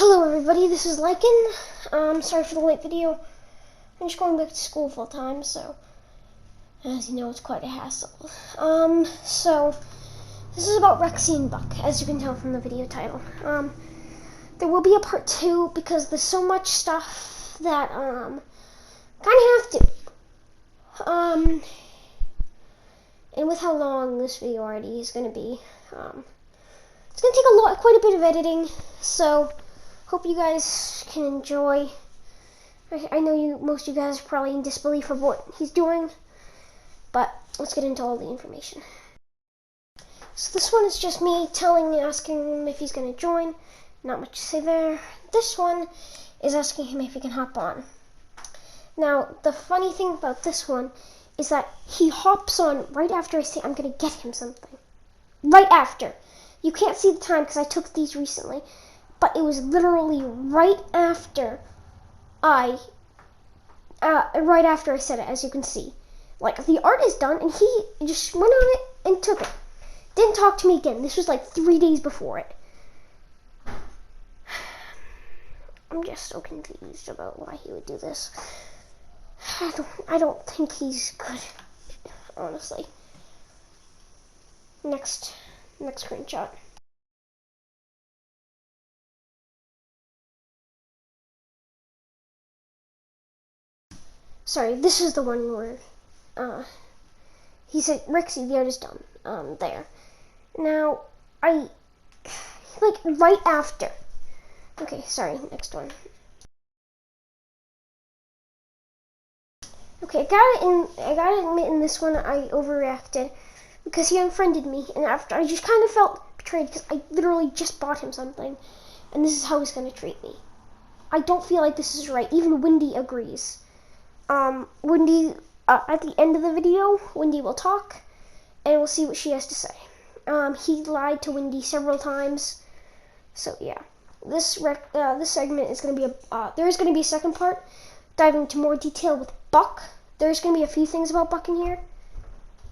Hello everybody, this is Lycan. Sorry for the late video. I'm just going back to school full time, so as you know, it's quite a hassle. So this is about Rexy and Buck, as you can tell from the video title. There will be a part 2 because there's so much stuff that kind of have to. And with how long this video already is going to be, it's going to take quite a bit of editing, so hope you guys can enjoy. I know most of you guys are probably in disbelief of what he's doing, but let's get into all the information. So this one is just me asking him if he's going to join. Not much to say there. This one is asking him if he can hop on. Now, the funny thing about this one is that he hops on right after I say I'm going to get him something. Right after. You can't see the time because I took these recently, but it was literally right after I said it, as you can see. Like, the art is done, and he just went on it and took it. Didn't talk to me again. This was like 3 days before it. I'm just so confused about why he would do this. I don't think he's good, honestly. Next screenshot. Sorry, this is the one where he said, Rexy, the art is done. There. Now, like, right after. Okay, sorry, next one. Okay, I gotta admit in this one I overreacted because he unfriended me, and after I just kind of felt betrayed because I literally just bought him something, and this is how he's gonna treat me. I don't feel like this is right. Even Wendy agrees. Wendy, at the end of the video, Wendy will talk, and we'll see what she has to say. He lied to Wendy several times, so yeah. This segment is going to be there is going to be a second part, diving into more detail with Buck. There's going to be a few things about Buck in here,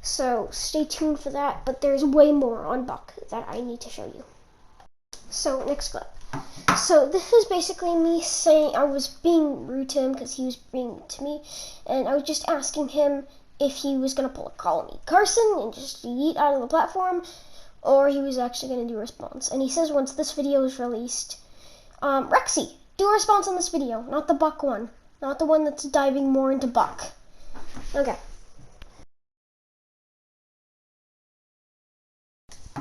so stay tuned for that, but there's way more on Buck that I need to show you. So, next clip. So, this is basically me saying I was being rude to him because he was being rude to me, and I was just asking him if he was going to pull a call me Carson and just yeet out of the platform, or he was actually going to do a response. And he says once this video is released, Rexy, do a response on this video, not the Buck one. Not the one that's diving more into Buck. Okay.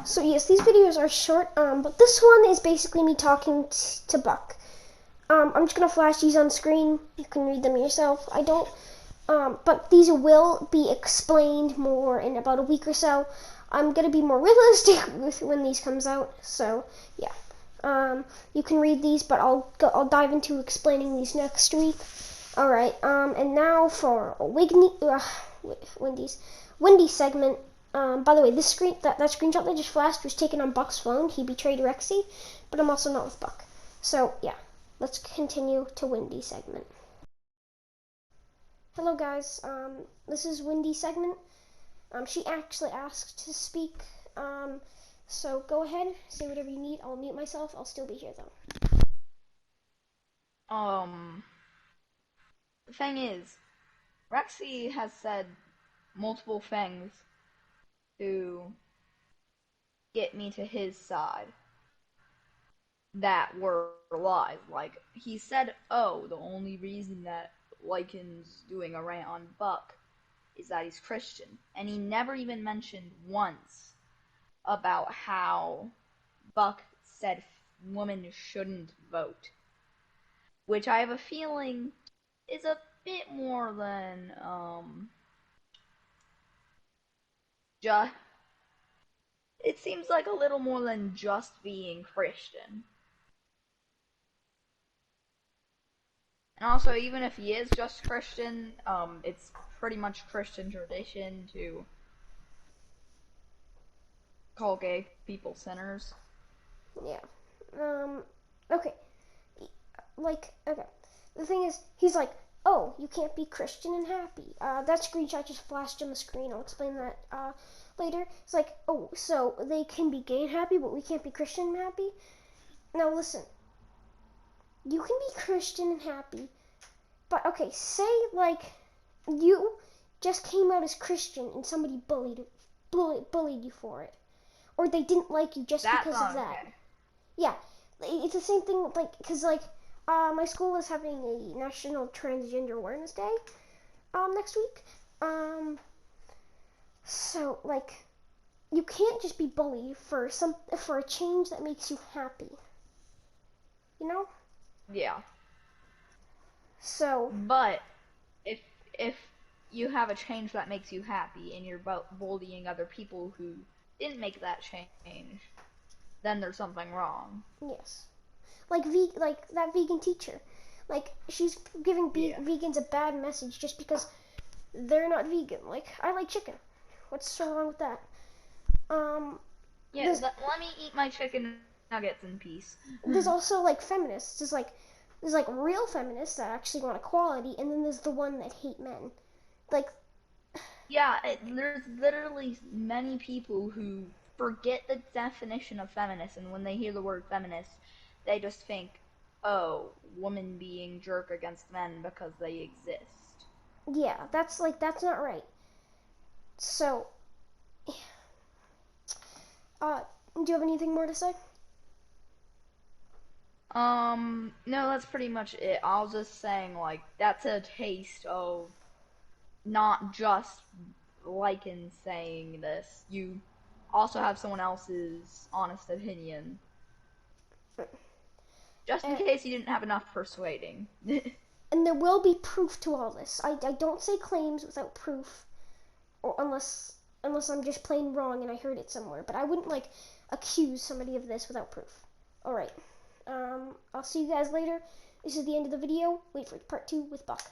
So yes, these videos are short, but this one is basically me talking to Buck. I'm just going to flash these on screen. You can read them yourself. I don't, but these will be explained more in about a week or so. I'm going to be more realistic with when these comes out, so yeah. You can read these, but I'll dive into explaining these next week. All right. And now for Wendy's segment. By the way, that screenshot that just flashed was taken on Buck's phone. He betrayed Rexy, but I'm also not with Buck. So yeah, let's continue to Wendy's segment. Hello guys. This is Wendy's segment. She actually asked to speak. So go ahead, say whatever you need. I'll mute myself. I'll still be here though. The thing is, Rexy has said multiple things to get me to his side that were lies. Like, he said, oh, the only reason that Lycan's doing a rant on Buck is that he's Christian. And he never even mentioned once about how Buck said women shouldn't vote. Which I have a feeling is a bit more than, just... It seems like a little more than just being Christian. And also, even if he is just Christian, it's pretty much Christian tradition to call gay people sinners. Yeah. Okay. Like, okay. The thing is, he's like, oh, you can't be Christian and happy. That screenshot just flashed on the screen. I'll explain that later. It's like, oh, so they can be gay and happy, but we can't be Christian and happy? Now listen. you can be Christian and happy, but okay, say like you just came out as Christian and somebody bullied you for it, or they didn't like you just That's because of not that. okay. Yeah, it's the same thing. Like, cause like my school is having a National Transgender Awareness Day next week. So like you can't just be bullied for a change that makes you happy. You know? Yeah. So But if you have a change that makes you happy and you're bullying other people who didn't make that change, then there's something wrong. yes, like that vegan teacher, like she's giving Yeah. vegans a bad message just because they're not vegan. Like I like chicken. What's so wrong with that? Yeah, There's let me eat my chicken nuggets in peace. there's also like feminists. There's like real feminists that actually want equality, and then there's the one that hate men. Like Yeah, there's literally many people who forget the definition of feminist, and when they hear the word feminist, they just think, oh, women being jerk against men because they exist. yeah, that's not right. So do you have anything more to say? No, that's pretty much it. I was just saying, like, that's a taste of not just Lycan saying this. You also have someone else's honest opinion. Just in Uh, case you didn't have enough persuading. and there will be proof to all this. I don't say claims without proof, or unless I'm just plain wrong and I heard it somewhere. But I wouldn't like accuse somebody of this without proof. All right. I'll see you guys later. This is the end of the video. Wait for part 2 with Buck.